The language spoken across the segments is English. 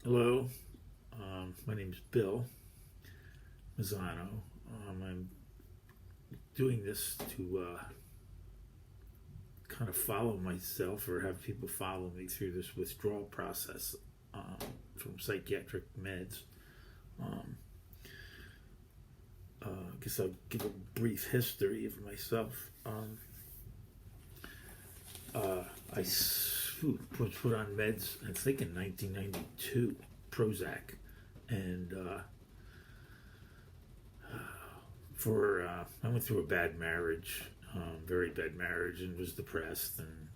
Hello, my name's Bill Mazzano. I'm doing this to kind of follow myself or have people follow me through this withdrawal process from psychiatric meds. Um, I guess I'll give a brief history of myself. I was put on meds, I think in 1992, Prozac, and I went through a bad marriage, very bad marriage, and was depressed, and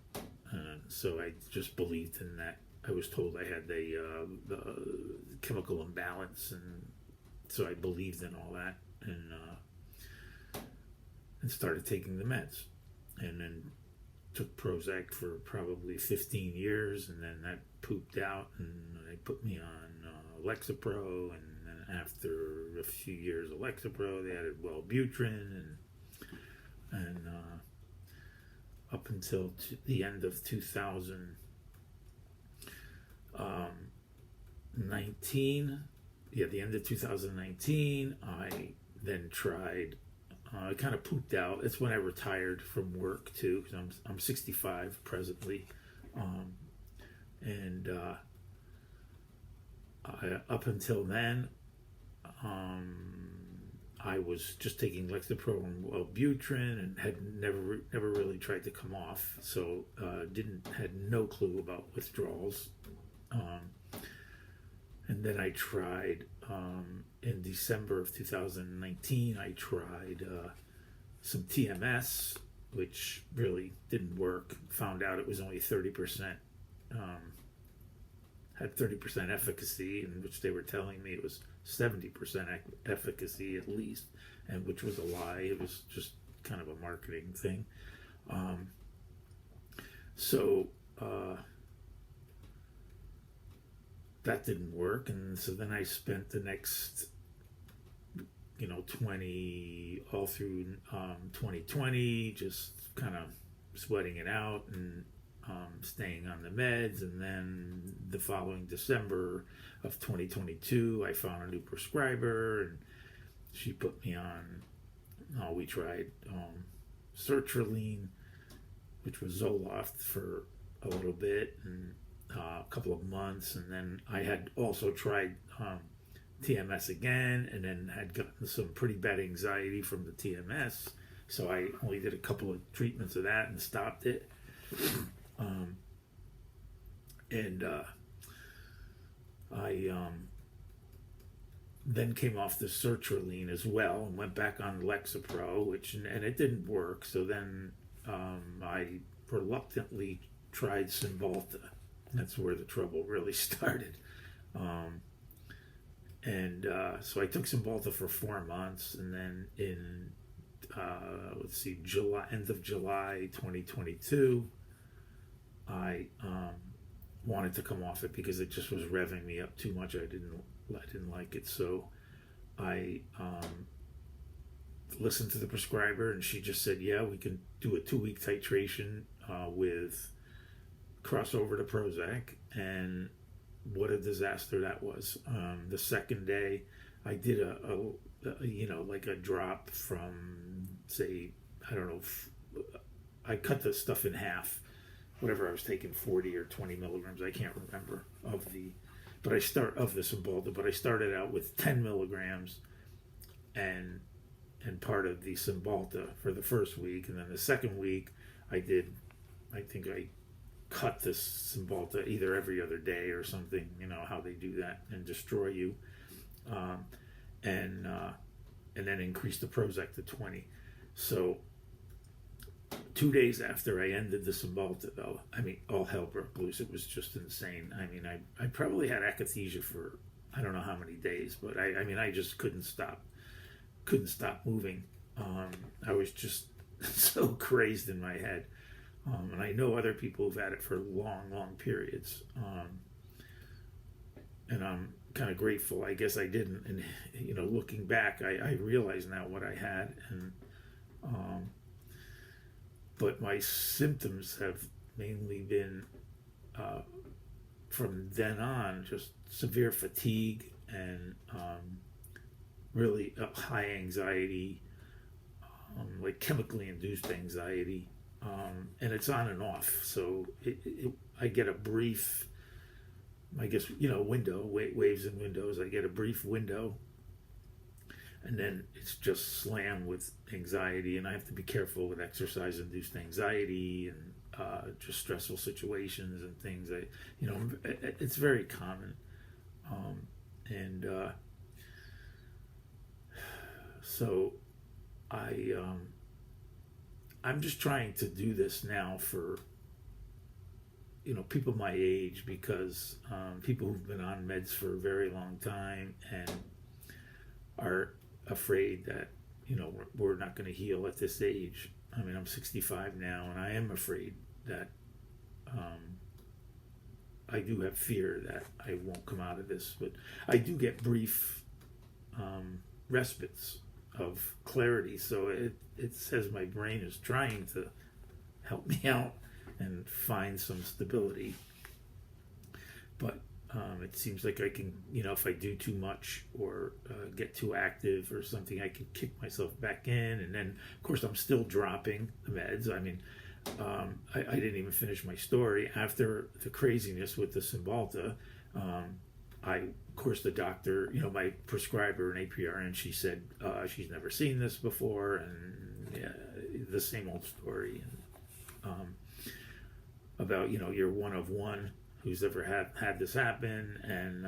so I just believed in that. I was told I had the chemical imbalance, and so I believed in all that, and started taking the meds, and then took Prozac for probably 15 years, and then that pooped out, and they put me on Lexapro, and then after a few years of Lexapro, they added Wellbutrin, and up until the end of 2019, the end of 2019, I then tried. I kind of pooped out. It's when I retired from work too, because I'm 65 presently, and up until then, I was just taking Lexapro and Wellbutrin, and had never really tried to come off. So had no clue about withdrawals, and then I tried. In December of 2019, I tried some TMS, which really didn't work. Found out it was only 30%, had 30% efficacy, in which they were telling me it was 70% efficacy at least, and which was a lie. It was just kind of a marketing thing. So that didn't work, and so then I spent the next all through 2020 just kind of sweating it out and staying on the meds. And then the following December of 2022, I found a new prescriber, and she put me on, we tried sertraline, which was Zoloft, for a little bit, and a couple of months, and then I had also tried TMS again, and then had gotten some pretty bad anxiety from the TMS, so I only did a couple of treatments of that and stopped it. I then came off the sertraline as well and went back on Lexapro, and it didn't work. So then I reluctantly tried Cymbalta. That's where the trouble really started. So I took Cymbalta for 4 months, and then in end of July 2022, I wanted to come off it because it just was revving me up too much. I didn't like it, so I listened to the prescriber, and she just said, "Yeah, we can do a 2-week titration with crossover to Prozac." And what a disaster that was. The second day, I did a drop from, say, I don't know, I cut the stuff in half, whatever I was taking, 40 or 20 milligrams, I can't remember, of the Cymbalta, but I started out with 10 milligrams and part of the Cymbalta for the first week, and then the second week I cut this Cymbalta either every other day or something, how they do that and destroy you, and then increase the Prozac to 20. So 2 days after I ended the Cymbalta, though, all hell broke loose. It was just insane. I probably had akathisia for I don't know how many days, but I just couldn't stop moving. I was just so crazed in my head. And I know other people who've had it for long periods. And I'm kind of grateful. I guess I didn't. And, looking back, I realize now what I had. And but my symptoms have mainly been from then on, just severe fatigue and really high anxiety, like chemically induced anxiety, and it's on and off. So I get a brief, I guess, window, waves and windows. I get a brief window, and then it's just slammed with anxiety, and I have to be careful with exercise-induced anxiety and just stressful situations and things. It's very common, and so I'm just trying to do this now for people my age, because people who've been on meds for a very long time and are afraid that we're not going to heal at this age. I mean, I'm 65 now, and I am afraid that I do have fear that I won't come out of this, but I do get brief respites of clarity. So it says my brain is trying to help me out and find some stability. But it seems like I can, if I do too much or get too active or something, I can kick myself back in. And then, of course, I'm still dropping the meds. I mean, I didn't even finish my story. After the craziness with the Cymbalta, of course, the doctor, my prescriber, an APRN, she said she's never seen this before, and the same old story about, you're one of one who's ever had this happen, and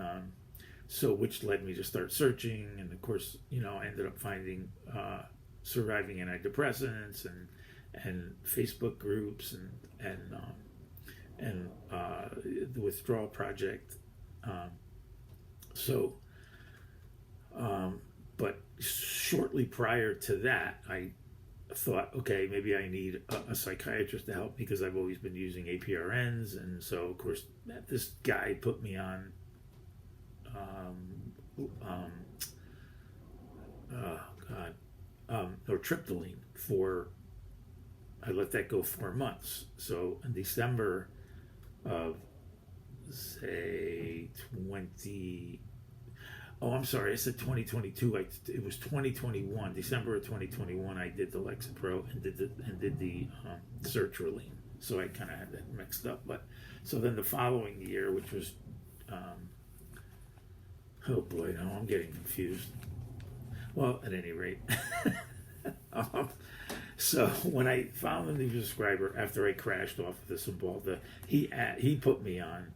so which led me to start searching, and of course, I ended up finding surviving antidepressants and Facebook groups and the Withdrawal Project. But shortly prior to that, I thought, okay, maybe I need a psychiatrist to help me, because I've always been using APRNs. And so, of course, this guy put me on nortriptyline for, I let that go 4 months. So in December of, say, I said 2022. It was 2021, December of 2021. I did the Lexapro and did the sertraline. So I kind of had that mixed up. But so then the following year, which was, oh boy, now I'm getting confused. Well, at any rate, so when I found the new prescriber after I crashed off of the Cymbalta, he put me on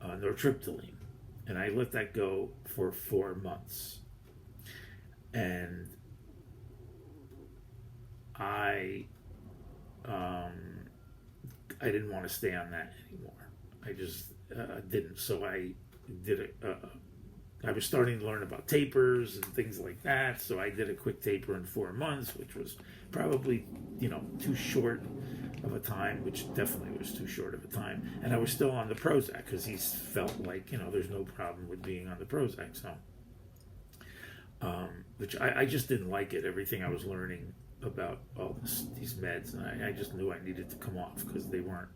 nortriptyline. And I let that go for 4 months. And I didn't want to stay on that anymore. I just didn't. So I did it. I was starting to learn about tapers and things like that. So I did a quick taper in 4 months, which was probably, too short of a time, which definitely was too short of a time. And I was still on the Prozac, because he felt like, there's no problem with being on the Prozac. So, which I just didn't like it. Everything I was learning about all these meds, and I just knew I needed to come off, because they weren't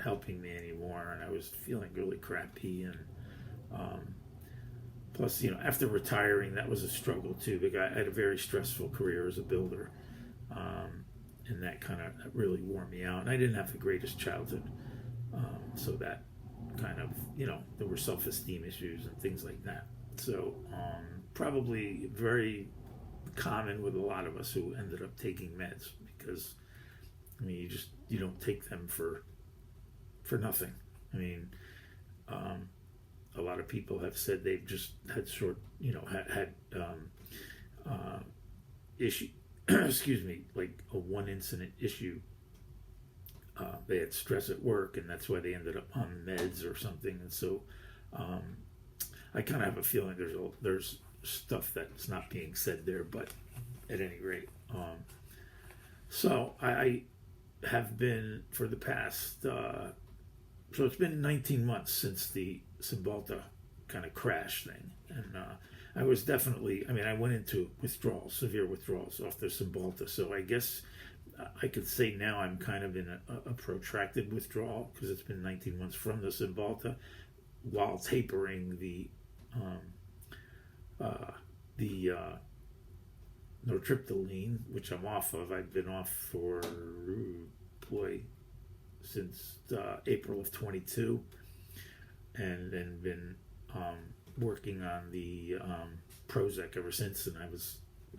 helping me anymore, and I was feeling really crappy. And plus, after retiring, that was a struggle too, because I had a very stressful career as a builder. And that kind of really wore me out. And I didn't have the greatest childhood. So that kind of, there were self-esteem issues and things like that. So probably very common with a lot of us who ended up taking meds, because, I mean, you don't take them for nothing. I mean, a lot of people have said they've just had had issue. Excuse me, like a one incident issue. They had stress at work, and that's why they ended up on meds or something. And so, I kind of have a feeling there's stuff that's not being said there. But at any rate, so I have been for the past. So it's been 19 months since the Cymbalta kind of crash thing, and I was definitely, I went into severe withdrawals off the Cymbalta. So I guess I could say now I'm kind of in a protracted withdrawal because it's been 19 months from the Cymbalta, while tapering the nortriptyline, which I'm off of. I've been off for since April of 22, and then been working on the Prozac ever since. And I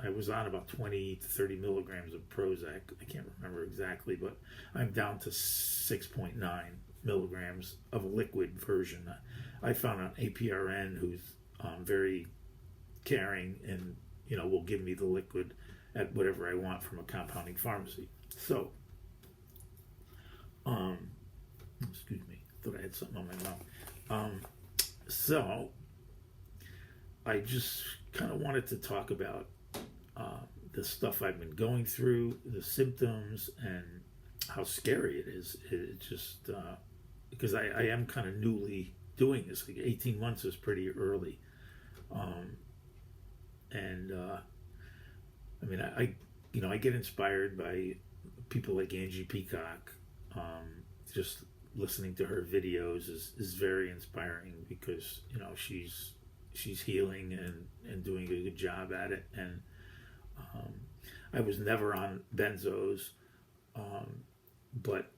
was on about 20 to 30 milligrams of Prozac. I can't remember exactly, but I'm down to 6.9 milligrams of a liquid version. I found an APRN who's very caring and will give me the liquid at whatever I want from a compounding pharmacy. So, excuse me, I thought I had something on my mouth. So, I just kind of wanted to talk about the stuff I've been going through, the symptoms, and how scary it is. It just, because I am kind of newly doing this. Like 18 months is pretty early. I mean, I get inspired by people like Angie Peacock. Just listening to her videos is very inspiring because she's healing and doing a good job at it. And I was never on benzos, but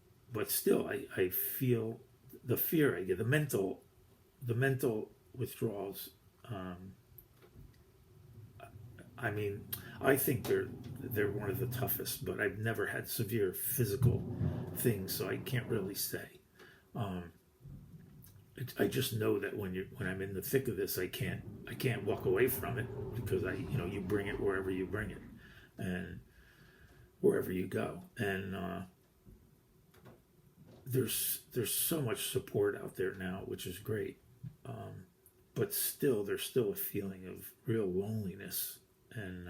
still I feel the fear I get, the mental withdrawals. I mean, I think they're one of the toughest, but I've never had severe physical things, so I can't really say. I just know that when I'm in the thick of this, I can't walk away from it because you bring it wherever you bring it, and wherever you go, and there's so much support out there now, which is great, but still there's still a feeling of real loneliness, and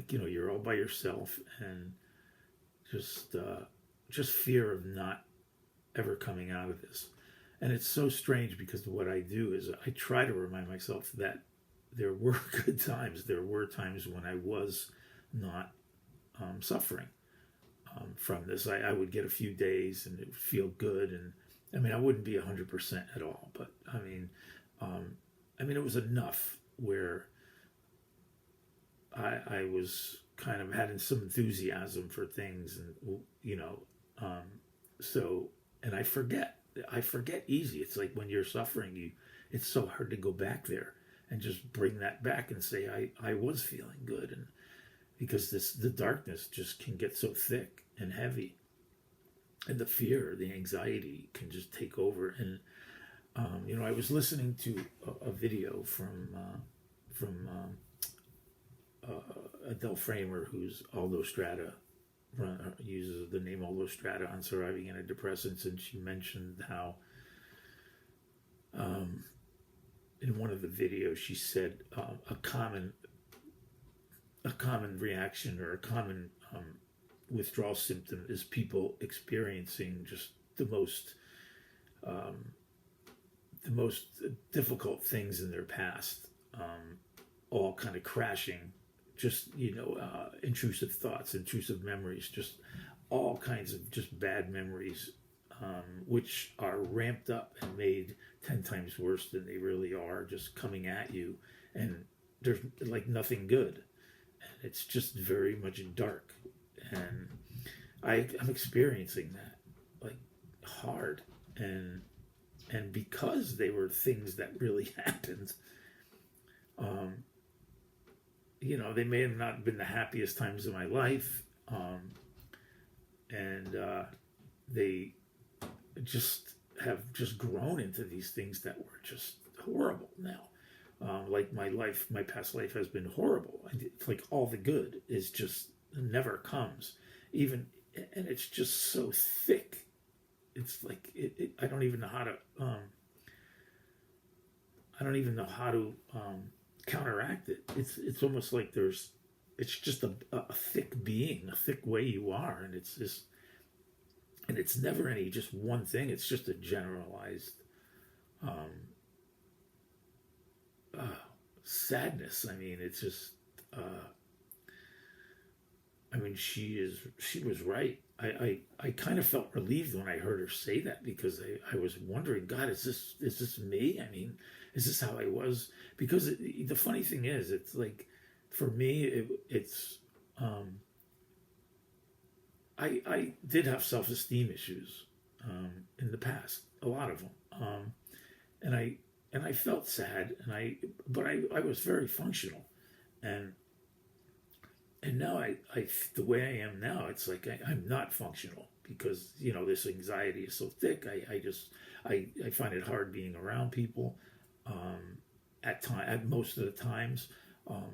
you're all by yourself, and just fear of not ever coming out of this. And it's so strange because what I do is I try to remind myself that there were good times. There were times when I was not suffering from this. I would get a few days and it would feel good. And I mean, I wouldn't be 100% at all, but I mean, it was enough where I was kind of having some enthusiasm for things, and and I forget easy. It's like when you're suffering, it's so hard to go back there and just bring that back and say I was feeling good, and because the darkness just can get so thick and heavy, and the fear, the anxiety can just take over. And I was listening to a video from Adele Framer, who's Aldo Strata, uses the name Aldo Strata on surviving antidepressants, and she mentioned how in one of the videos she said a common reaction or a common withdrawal symptom is people experiencing just the most difficult things in their past, all kind of crashing. Just, intrusive thoughts, intrusive memories, just all kinds of just bad memories, which are ramped up and made 10 times worse than they really are, just coming at you. And there's like nothing good. And it's just very much dark. And I'm experiencing that like hard. And because they were things that really happened, they may have not been the happiest times of my life, and they just have just grown into these things that were just horrible now. Like my past life has been horrible. It's like all the good is just never comes, and it's just so thick. It's like I don't even know how to. Counteract it. It's almost like it's just a thick being, a thick way you are, and it's never any just one thing. It's just a generalized sadness. I mean, it's just I mean, she was right. I kind of felt relieved when I heard her say that, because I was wondering, God, is this me? I mean, is this how I was? Because the funny thing is, it's like, for me, it's I did have self-esteem issues in the past, a lot of them, and I felt sad, but I was very functional, and now the way I am now, it's like I'm not functional, because this anxiety is so thick. I find it hard being around people. At most of the times,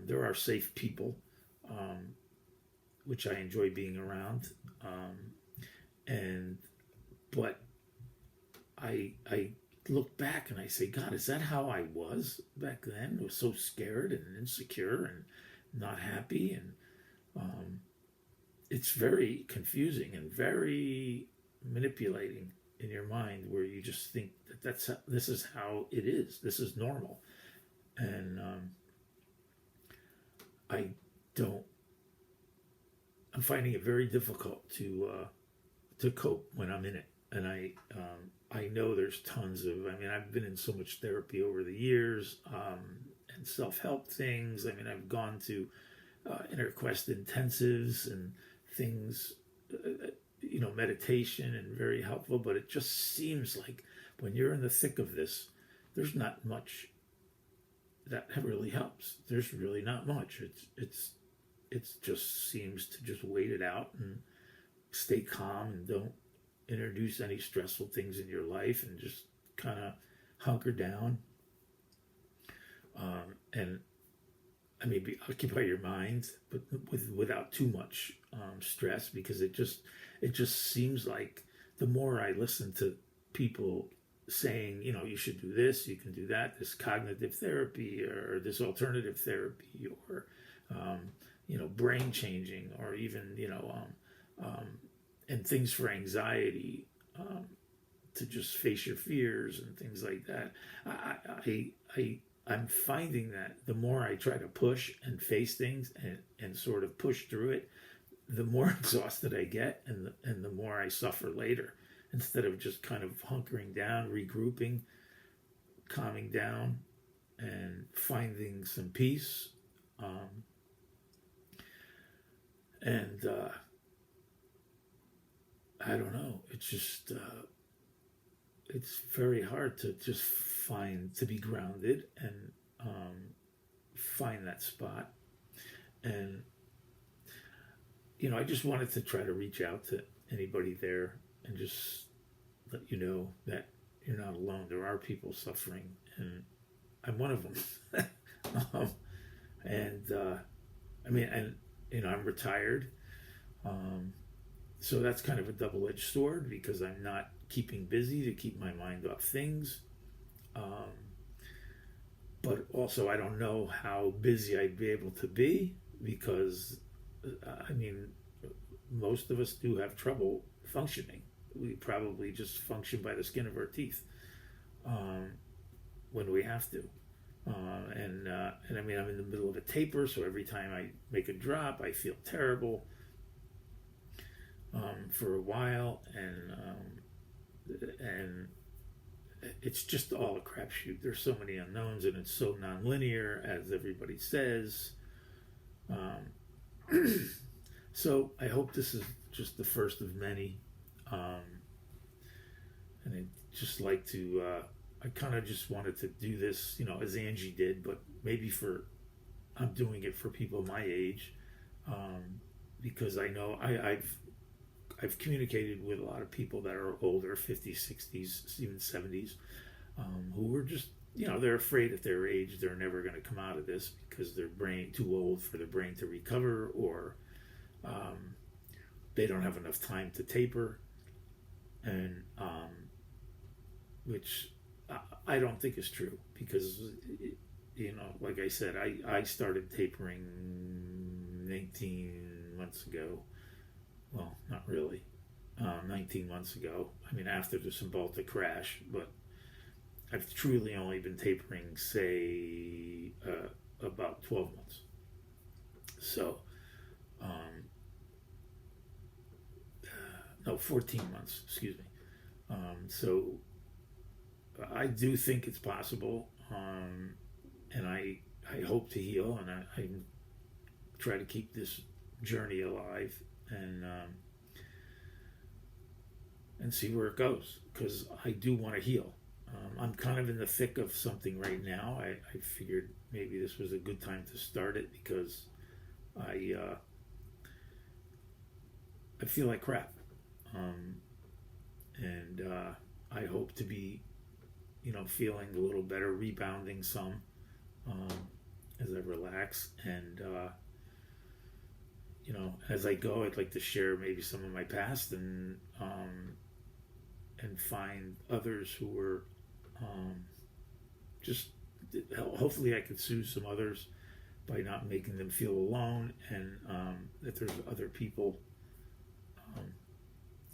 there are safe people, which I enjoy being around, and but I look back and I say, God, is that how I was back then? I was so scared and insecure and not happy, and it's very confusing and very manipulating in your mind, where you just think that this is how it is. This is normal, and I don't. I'm finding it very difficult to cope when I'm in it, and I know there's tons of. I mean, I've been in so much therapy over the years, and self-help things. I mean, I've gone to inner quest intensives and things, meditation, and very helpful. But it just seems like when you're in the thick of this, there's not much that really helps. There's really not much. It just seems to just wait it out and stay calm, and don't introduce any stressful things in your life, and just kind of hunker down, and I mean, occupy your mind, but without too much stress, because it just seems like the more I listen to people saying, you should do this, you can do that, this cognitive therapy, or this alternative therapy, or brain changing, or even and things for anxiety, to just face your fears and things like that. I'm finding that the more I try to push and face things and sort of push through it, the more exhausted I get, and the more I suffer later, instead of just kind of hunkering down, regrouping, calming down, and finding some peace. I don't know. It's just it's very hard to just to be grounded, and find that spot. And I just wanted to try to reach out to anybody there and just let you know that you're not alone. There are people suffering, and I'm one of them. I'm retired. So that's kind of a double-edged sword, because I'm not keeping busy to keep my mind off things. But also I don't know how busy I'd be able to be, because, most of us do have trouble functioning. We probably just function by the skin of our teeth when we have to. I'm in the middle of a taper, so every time I make a drop, I feel terrible for a while, and it's just all a crapshoot. There's so many unknowns, and it's so nonlinear, as everybody says. So I hope this is just the first of many, and I'd just like to. I kind of just wanted to do this, as Angie did, but maybe I'm doing it for people my age, because I know I've communicated with a lot of people that are older, 50s, 60s, even 70s, who are just, they're afraid at their age they're never going to come out of this, because their brain too old for their brain to recover, or they don't have enough time to taper, and which I don't think is true, because like I said, I started tapering 19 months ago. Well, not really. 19 months ago. After the Cymbalta crash, but I've truly only been tapering, say, about 12 months. So, no, 14 months, excuse me. So I do think it's possible, and I hope to heal, and I try to keep this journey alive, and see where it goes, because I do want to heal. I'm kind of in the thick of something right now. I figured maybe this was a good time to start it, because I feel like crap, and I hope to be, feeling a little better, rebounding some, as I relax, and as I go, I'd like to share maybe some of my past, and find others who were just, hopefully I could soothe some others by not making them feel alone, and that there's other people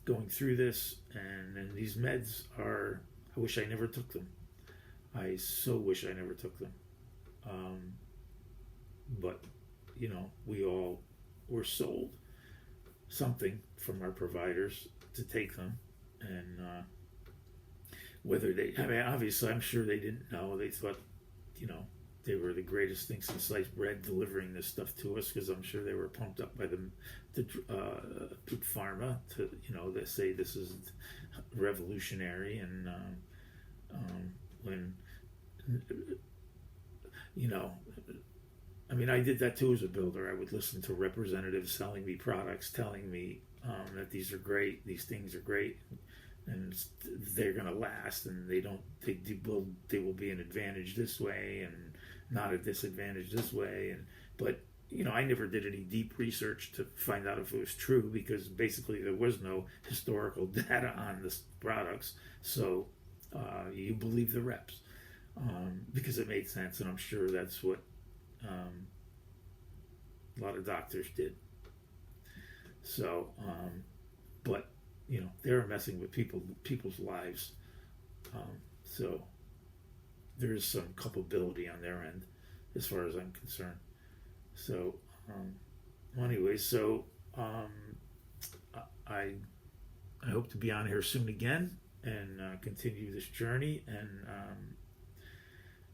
going through this, and these meds are, I wish I never took them. I so wish I never took them. But we all were sold something from our providers to take them, and whether obviously I'm sure they didn't know. They thought, they were the greatest thing since sliced bread, delivering this stuff to us, because I'm sure they were pumped up by the big pharma to, they say this is revolutionary, and when, I did that too as a builder. I would listen to representatives selling me products, telling me that these are great, these things are great, and they're going to last, and they will be an advantage this way and not a disadvantage this way. But I never did any deep research to find out if it was true, because basically there was no historical data on the products. So you believe the reps, because it made sense, and I'm sure that's what a lot of doctors did. So, but they were messing with people's lives. So there is some culpability on their end, as far as I'm concerned. So, anyway, I hope to be on here soon again, and continue this journey. And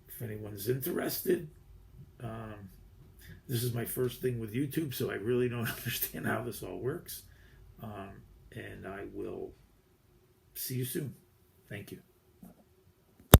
if anyone's interested, this is my first thing with YouTube, so I really don't understand how this all works. And I will see you soon. Thank you.